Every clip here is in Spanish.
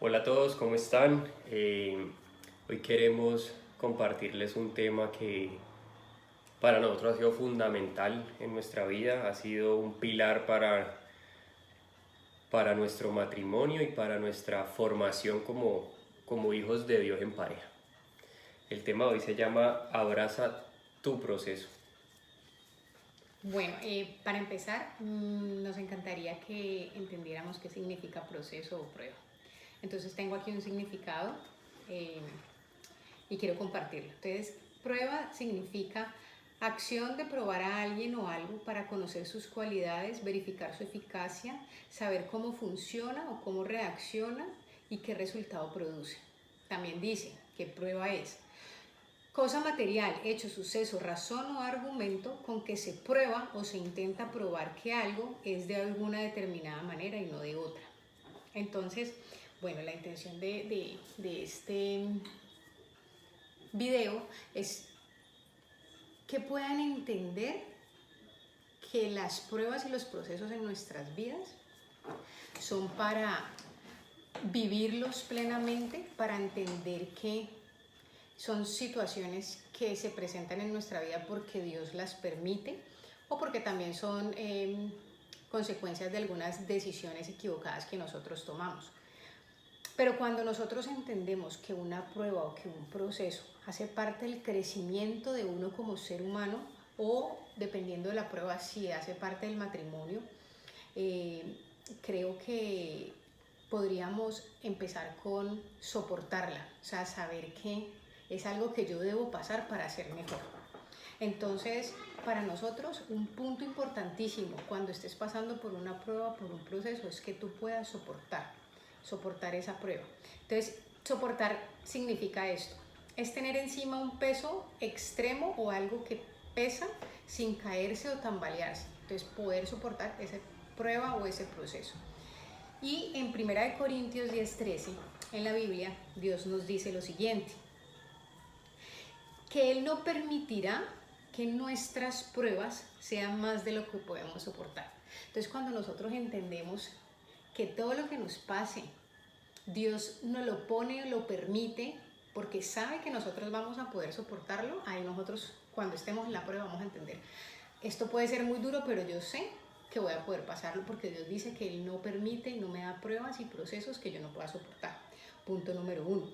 Hola a todos, ¿cómo están? Hoy queremos compartirles un tema que para nosotros ha sido fundamental en nuestra vida, ha sido un pilar para nuestro matrimonio y para nuestra formación como hijos de Dios en pareja. El tema de hoy se llama Abraza tu proceso. Bueno, para empezar, nos encantaría que entendiéramos qué significa proceso o prueba. Entonces tengo aquí un significado eh, y quiero compartirlo. Entonces, prueba significa acción de probar a alguien o algo para conocer sus cualidades, verificar su eficacia, saber cómo funciona o cómo reacciona y qué resultado produce. También dice que prueba es cosa material, hecho, suceso, razón o argumento con que se prueba o se intenta probar que algo es de alguna determinada manera y no de otra. Entonces, bueno, la intención de este video es que puedan entender que las pruebas y los procesos en nuestras vidas son para vivirlos plenamente, para entender que son situaciones que se presentan en nuestra vida porque Dios las permite o porque también son consecuencias de algunas decisiones equivocadas que nosotros tomamos. Pero cuando nosotros entendemos que una prueba o que un proceso hace parte del crecimiento de uno como ser humano, o dependiendo de la prueba, si hace parte del matrimonio, eh, creo que podríamos empezar con soportarla, o sea, saber que es algo que yo debo pasar para ser mejor. Entonces, para nosotros, un punto importantísimo cuando estés pasando por una prueba, por un proceso, es que tú puedas soportar esa prueba. Entonces, soportar significa esto, es tener encima un peso extremo o algo que pesa sin caerse o tambalearse. Entonces, poder soportar esa prueba o ese proceso. Y en 1 Corintios 10:13, en la Biblia, Dios nos dice lo siguiente, que Él no permitirá que nuestras pruebas sean más de lo que podemos soportar. Entonces, cuando nosotros entendemos que todo lo que nos pase, Dios nos lo pone, lo permite, porque sabe que nosotros vamos a poder soportarlo, ahí nosotros cuando estemos en la prueba vamos a entender, esto puede ser muy duro, pero yo sé que voy a poder pasarlo porque Dios dice que Él no permite y no me da pruebas y procesos que yo no pueda soportar. Punto número 1.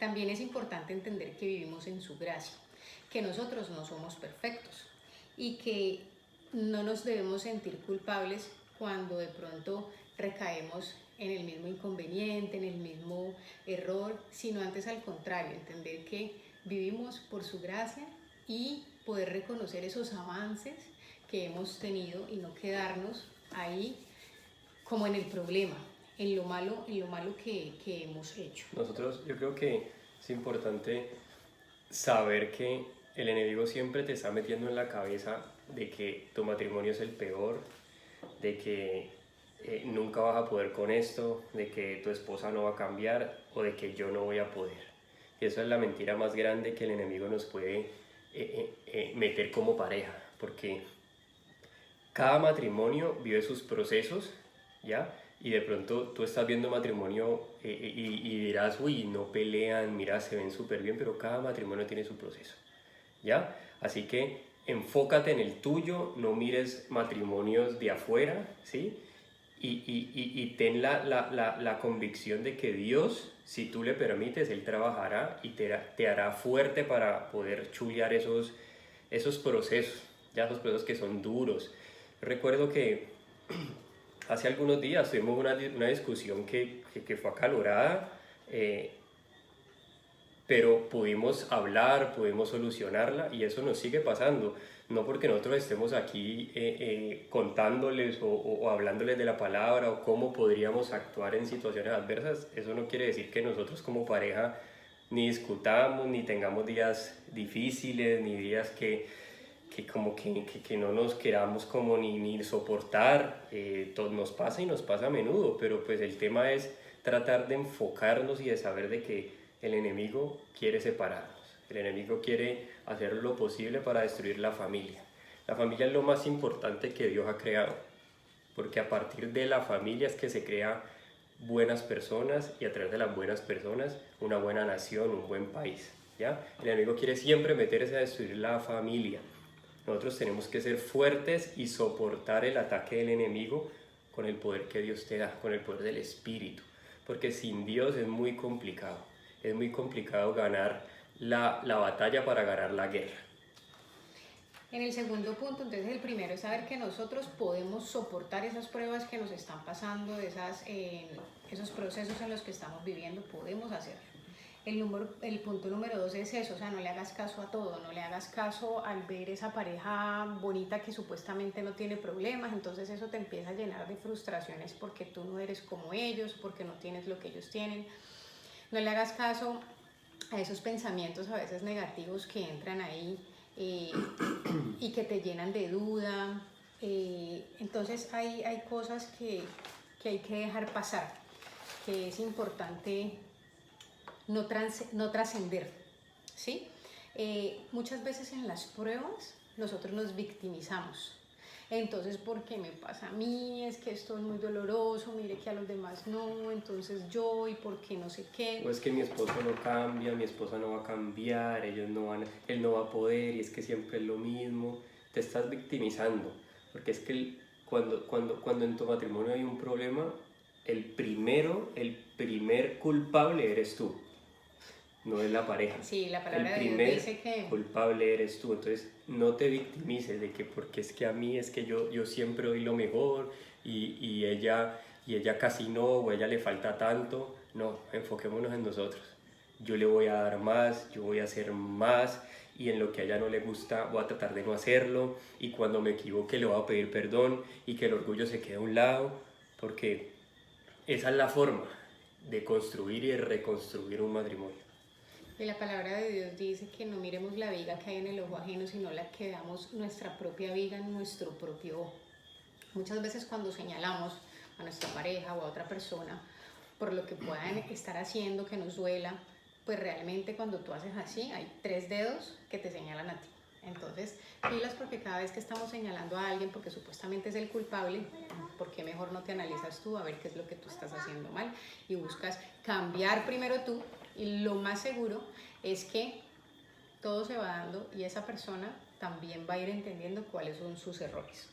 También es importante entender que vivimos en su gracia, que nosotros no somos perfectos y que no nos debemos sentir culpables cuando de pronto recaemos en el mismo inconveniente, en el mismo error, sino antes al contrario, entender que vivimos por su gracia y poder reconocer esos avances que hemos tenido y no quedarnos ahí como en el problema, en lo malo que hemos hecho. Yo creo que es importante saber que el enemigo siempre te está metiendo en la cabeza de que tu matrimonio es el peor, de que nunca vas a poder con esto, de que tu esposa no va a cambiar o de que yo no voy a poder. Y eso es la mentira más grande que el enemigo nos puede meter como pareja, porque cada matrimonio vive sus procesos, ¿ya? Y de pronto tú estás viendo matrimonio y dirás, uy, no pelean, mira, se ven súper bien, pero cada matrimonio tiene su proceso, ¿ya? Así que enfócate en el tuyo, no mires matrimonios de afuera, ¿sí? Y ten la convicción de que Dios, si tú le permites, Él trabajará y te hará fuerte para poder chulear esos procesos, ya esos procesos que son duros. Recuerdo que hace algunos días tuvimos una discusión que fue acalorada, eh, pero pudimos hablar, pudimos solucionarla y eso nos sigue pasando. No porque nosotros estemos aquí contándoles o hablándoles de la palabra o cómo podríamos actuar en situaciones adversas, eso no quiere decir que nosotros como pareja ni discutamos, ni tengamos días difíciles, ni días que no nos queramos como ni soportar. Todo nos pasa y nos pasa a menudo, pero pues el tema es tratar de enfocarnos y de saber de que el enemigo quiere separarnos, el enemigo quiere hacer lo posible para destruir la familia. La familia es lo más importante que Dios ha creado. porque a partir de la familia es que se crea buenas personas y a través de las buenas personas una buena nación, un buen país, ¿ya? El enemigo quiere siempre meterse a destruir la familia. Nosotros tenemos que ser fuertes y soportar el ataque del enemigo con el poder que Dios te da, con el poder del Espíritu, porque sin Dios es muy complicado ganar la batalla para ganar la guerra. En el segundo punto, entonces el primero es saber que nosotros podemos soportar esas pruebas que nos están pasando, esos procesos en los que estamos viviendo, podemos hacerlo. El punto número 2 es eso, o sea, no le hagas caso a todo, no le hagas caso al ver esa pareja bonita que supuestamente no tiene problemas, entonces eso te empieza a llenar de frustraciones porque tú no eres como ellos, porque no tienes lo que ellos tienen. No le hagas caso a esos pensamientos a veces negativos que entran ahí y que te llenan de duda. Entonces hay cosas que hay que dejar pasar, que es importante no trascender, ¿sí? Muchas veces en las pruebas nosotros nos victimizamos. Entonces, ¿por qué me pasa a mí? Es que esto es muy doloroso, mire que a los demás no, entonces yo, y por qué no sé qué. O es que mi esposo no cambia, mi esposa no va a cambiar, él no va a poder, y es que siempre es lo mismo. Te estás victimizando, porque es que cuando en tu matrimonio hay un problema, el primer culpable eres tú, no es la pareja. Sí, la palabra de Dios dice que... El primer culpable eres tú, entonces no te victimices de que porque es que a mí es que yo siempre doy lo mejor y ella casi no, o a ella le falta tanto. No, enfoquémonos en nosotros. Yo le voy a dar más, yo voy a hacer más, y en lo que a ella no le gusta voy a tratar de no hacerlo, y cuando me equivoque le voy a pedir perdón y que el orgullo se quede a un lado, porque esa es la forma de construir y de reconstruir un matrimonio. Y la palabra de Dios dice que no miremos la viga que hay en el ojo ajeno, sino la que veamos nuestra propia viga en nuestro propio ojo. Muchas veces cuando señalamos a nuestra pareja o a otra persona por lo que puedan estar haciendo que nos duela, pues realmente cuando tú haces así hay 3 dedos que te señalan a ti. Entonces, pilas, porque cada vez que estamos señalando a alguien porque supuestamente es el culpable, ¿por qué mejor no te analizas tú a ver qué es lo que tú estás haciendo mal y buscas cambiar primero tú? Y lo más seguro es que todo se va dando y esa persona también va a ir entendiendo cuáles son sus errores.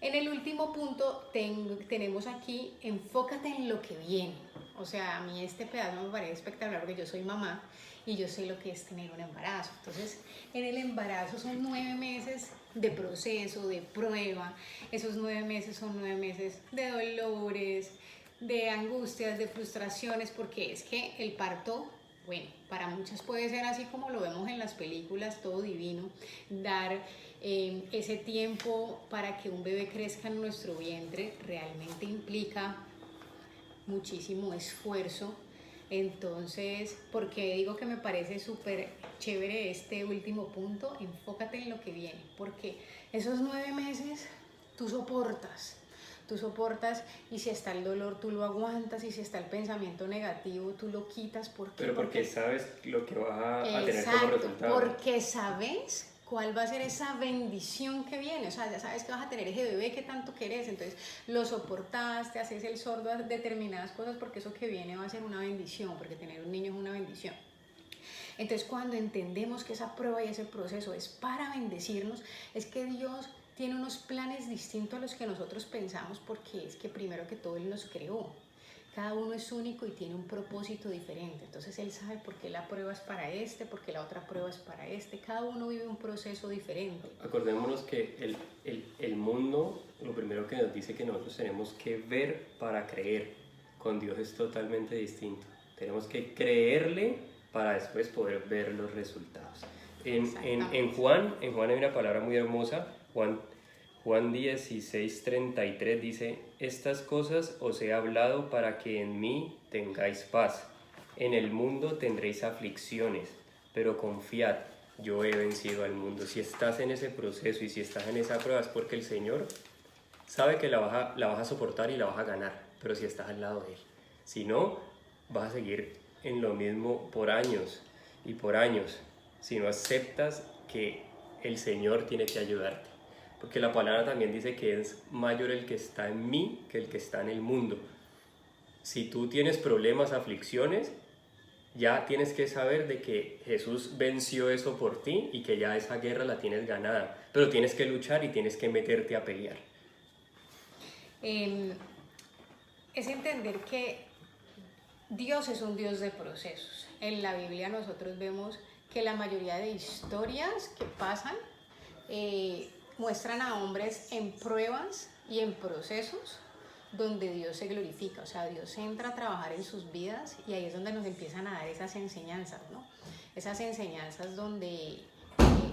En el último punto tenemos aquí, enfócate en lo que viene. O sea, a mí este pedazo me parece espectacular porque yo soy mamá y yo sé lo que es tener un embarazo. Entonces, en el embarazo son 9 meses de proceso, de prueba. Esos 9 meses son 9 meses de dolores, de angustias, de frustraciones, porque es que el parto, bueno, para muchas puede ser así como lo vemos en las películas, todo divino, dar ese tiempo para que un bebé crezca en nuestro vientre realmente implica muchísimo esfuerzo. Entonces, ¿por qué digo que me parece súper chévere este último punto? Enfócate en lo que viene, porque esos 9 meses tú soportas, y si está el dolor tú lo aguantas, y si está el pensamiento negativo tú lo quitas. Pero porque sabes lo que vas a tener como exacto, resultado. porque sabes cuál va a ser esa bendición que viene, o sea, ya sabes que vas a tener ese bebé que tanto querés, entonces lo soportaste, haces el sordo a determinadas cosas porque eso que viene va a ser una bendición, porque tener un niño es una bendición. Entonces, cuando entendemos que esa prueba y ese proceso es para bendecirnos, es que Dios tiene unos planes distintos a los que nosotros pensamos, porque es que primero que todo Él nos creó. Cada uno es único y tiene un propósito diferente. Entonces Él sabe por qué la prueba es para este, por qué la otra prueba es para este. Cada uno vive un proceso diferente. Acordémonos que el mundo, lo primero que nos dice que nosotros tenemos que ver para creer. Con Dios es totalmente distinto. Tenemos que creerle para después poder ver los resultados. En Juan hay una palabra muy hermosa. Juan 16:33 dice: estas cosas os he hablado para que en mí tengáis paz. En el mundo tendréis aflicciones, pero confiad, yo he vencido al mundo. Si estás en ese proceso y si estás en esa prueba es porque el Señor sabe que la vas a soportar y la vas a ganar, pero si estás al lado de Él. Si no, vas a seguir en lo mismo por años y por años, si no aceptas que el Señor tiene que ayudarte. porque la palabra también dice que es mayor el que está en mí que el que está en el mundo. Si tú tienes problemas, aflicciones, ya tienes que saber de que Jesús venció eso por ti y que ya esa guerra la tienes ganada, pero tienes que luchar y tienes que meterte a pelear. Es entender que Dios es un Dios de procesos. En la Biblia nosotros vemos que la mayoría de historias que pasan muestran a hombres en pruebas y en procesos donde Dios se glorifica, o sea, Dios entra a trabajar en sus vidas y ahí es donde nos empiezan a dar esas enseñanzas, ¿no? Esas enseñanzas donde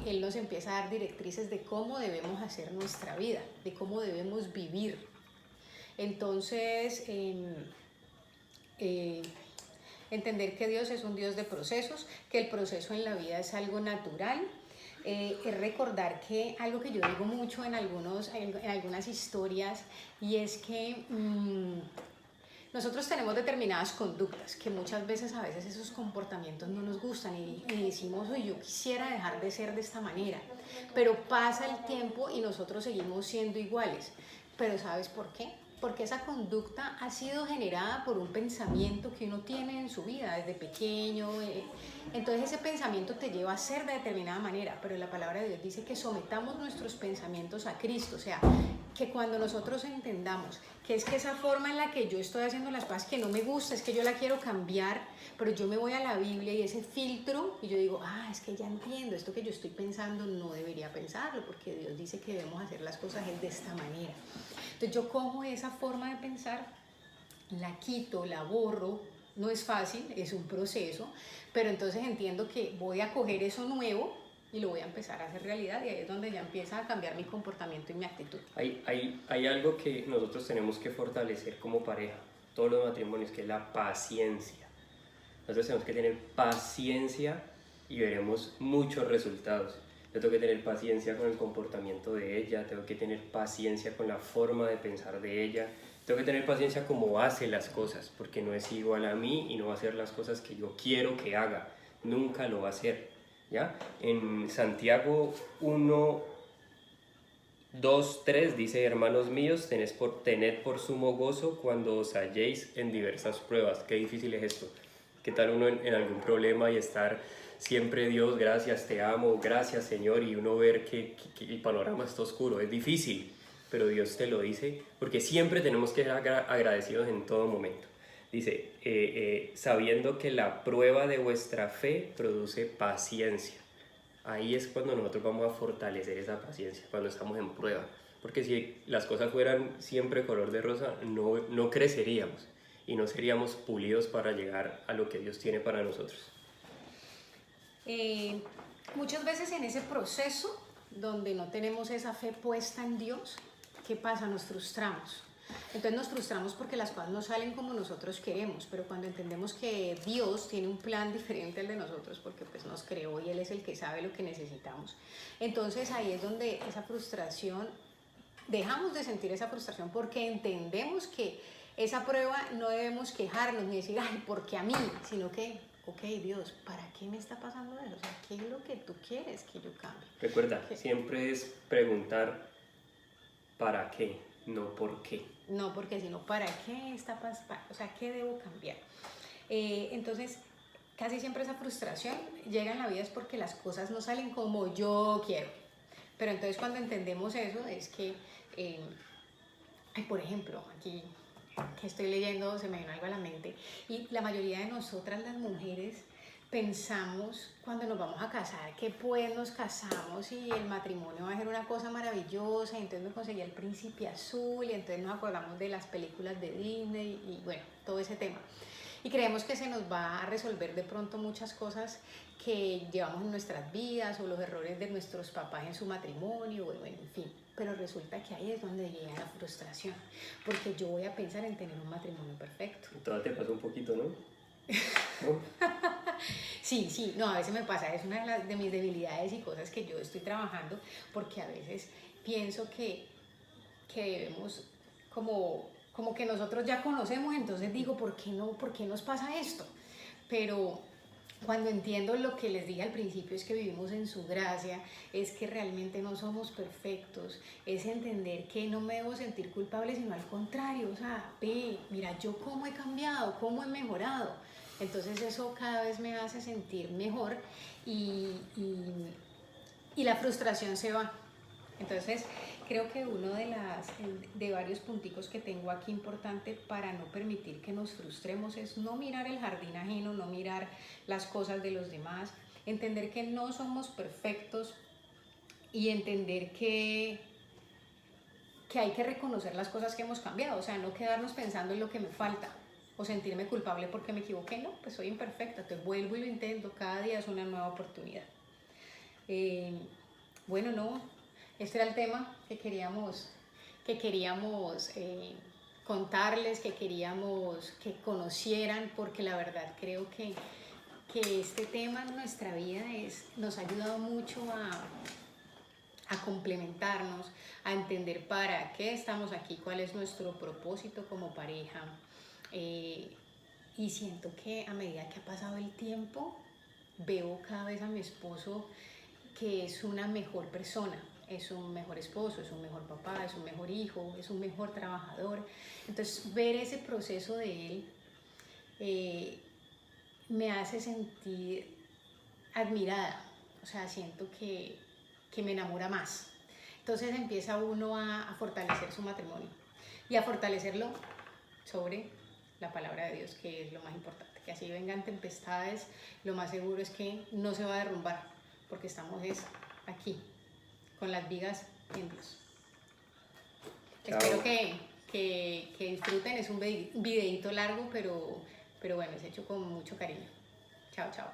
Él nos empieza a dar directrices de cómo debemos hacer nuestra vida, de cómo debemos vivir. Entonces, entender que Dios es un Dios de procesos, que el proceso en la vida es algo natural. Es recordar que algo que yo digo mucho en algunas historias, y es que nosotros tenemos determinadas conductas que muchas veces esos comportamientos no nos gustan y decimos, oye, yo quisiera dejar de ser de esta manera, pero pasa el tiempo y nosotros seguimos siendo iguales. Pero ¿sabes por qué? Porque esa conducta ha sido generada por un pensamiento que uno tiene en su vida desde pequeño. Entonces ese pensamiento te lleva a ser de determinada manera, pero la palabra de Dios dice que sometamos nuestros pensamientos a Cristo. O sea, que cuando nosotros entendamos que es que esa forma en la que yo estoy haciendo las cosas que no me gusta, es que yo la quiero cambiar, pero yo me voy a la Biblia y ese filtro y yo digo, es que ya entiendo, esto que yo estoy pensando no debería pensarlo, porque Dios dice que debemos hacer las cosas de esta manera. Entonces yo cojo esa forma de pensar, la quito, la borro, no es fácil, es un proceso, pero entonces entiendo que voy a coger eso nuevo y lo voy a empezar a hacer realidad, y ahí es donde ya empieza a cambiar mi comportamiento y mi actitud. Hay algo que nosotros tenemos que fortalecer como pareja, todos los matrimonios, que es la paciencia. Nosotros tenemos que tener paciencia y veremos muchos resultados. Yo tengo que tener paciencia con el comportamiento de ella, tengo que tener paciencia con la forma de pensar de ella, tengo que tener paciencia como hace las cosas, porque no es igual a mí y no va a hacer las cosas que yo quiero que haga, nunca lo va a hacer, ¿ya? En Santiago 1, 2, 3 dice, hermanos míos, tened por sumo gozo cuando os halléis en diversas pruebas. Qué difícil es esto. ¿Qué tal uno en algún problema y estar siempre, Dios, gracias, te amo, gracias, Señor, y uno ver que el panorama está oscuro? Es difícil, pero Dios te lo dice, porque siempre tenemos que ser agradecidos en todo momento. Dice, sabiendo que la prueba de vuestra fe produce paciencia. Ahí es cuando nosotros vamos a fortalecer esa paciencia, cuando estamos en prueba. Porque si las cosas fueran siempre color de rosa, no creceríamos y no seríamos pulidos para llegar a lo que Dios tiene para nosotros. Muchas veces en ese proceso donde no tenemos esa fe puesta en Dios, ¿qué pasa? Nos frustramos. Entonces nos frustramos porque las cosas no salen como nosotros queremos, pero cuando entendemos que Dios tiene un plan diferente al de nosotros, porque pues nos creó y Él es el que sabe lo que necesitamos, entonces ahí es donde esa frustración, dejamos de sentir esa frustración porque entendemos que esa prueba no debemos quejarnos ni decir, ay, ¿por qué a mí? Sino que, ok, Dios, ¿para qué me está pasando eso? O sea, ¿qué es lo que tú quieres que yo cambie? Recuerda, siempre es preguntar ¿para qué? No ¿por qué? No, porque sino ¿para qué está pasando? O sea, ¿qué debo cambiar? Entonces, casi siempre esa frustración llega en la vida es porque las cosas no salen como yo quiero. Pero entonces cuando entendemos eso es que, por ejemplo, aquí que estoy leyendo se me vino algo a la mente, y la mayoría de nosotras las mujeres pensamos cuando nos vamos a casar que pues nos casamos y el matrimonio va a ser una cosa maravillosa, y entonces me conseguí el príncipe azul y entonces nos acordamos de las películas de Disney y bueno, todo ese tema. Y creemos que se nos va a resolver de pronto muchas cosas que llevamos en nuestras vidas o los errores de nuestros papás en su matrimonio, bueno, en fin. Pero resulta que ahí es donde llega la frustración, porque yo voy a pensar en tener un matrimonio perfecto. Todavía te pasa un poquito, ¿no? ¿No? Sí, no, a veces me pasa, es una de mis debilidades y cosas que yo estoy trabajando, porque a veces pienso que debemos como que nosotros ya conocemos, entonces digo, ¿por qué nos pasa esto? Pero cuando entiendo lo que les dije al principio, es que vivimos en su gracia, es que realmente no somos perfectos, es entender que no me debo sentir culpable, sino al contrario, o sea, ve, mira, yo cómo he cambiado, cómo he mejorado. Entonces eso cada vez me hace sentir mejor y la frustración se va. Entonces, creo que uno de varios punticos que tengo aquí importante para no permitir que nos frustremos es no mirar el jardín ajeno, no mirar las cosas de los demás, entender que no somos perfectos y entender que hay que reconocer las cosas que hemos cambiado, o sea, no quedarnos pensando en lo que me falta o sentirme culpable porque me equivoqué, no, pues soy imperfecta, te vuelvo y lo intento, cada día es una nueva oportunidad. Bueno, no, este era el tema que queríamos contarles, que queríamos que conocieran, porque la verdad creo que este tema en nuestra vida nos ha ayudado mucho a complementarnos, a entender para qué estamos aquí, cuál es nuestro propósito como pareja. Y siento que a medida que ha pasado el tiempo, veo cada vez a mi esposo que es una mejor persona, es un mejor esposo, es un mejor papá, es un mejor hijo, es un mejor trabajador. Entonces, ver ese proceso de él me hace sentir admirada, o sea, siento que me enamora más. Entonces empieza uno a fortalecer su matrimonio y a fortalecerlo sobre la palabra de Dios, que es lo más importante. Que así vengan tempestades, lo más seguro es que no se va a derrumbar, porque estamos aquí, con las vigas en Dios. Chao. Espero que disfruten, es un videito largo, pero bueno, es hecho con mucho cariño. Chao, chao.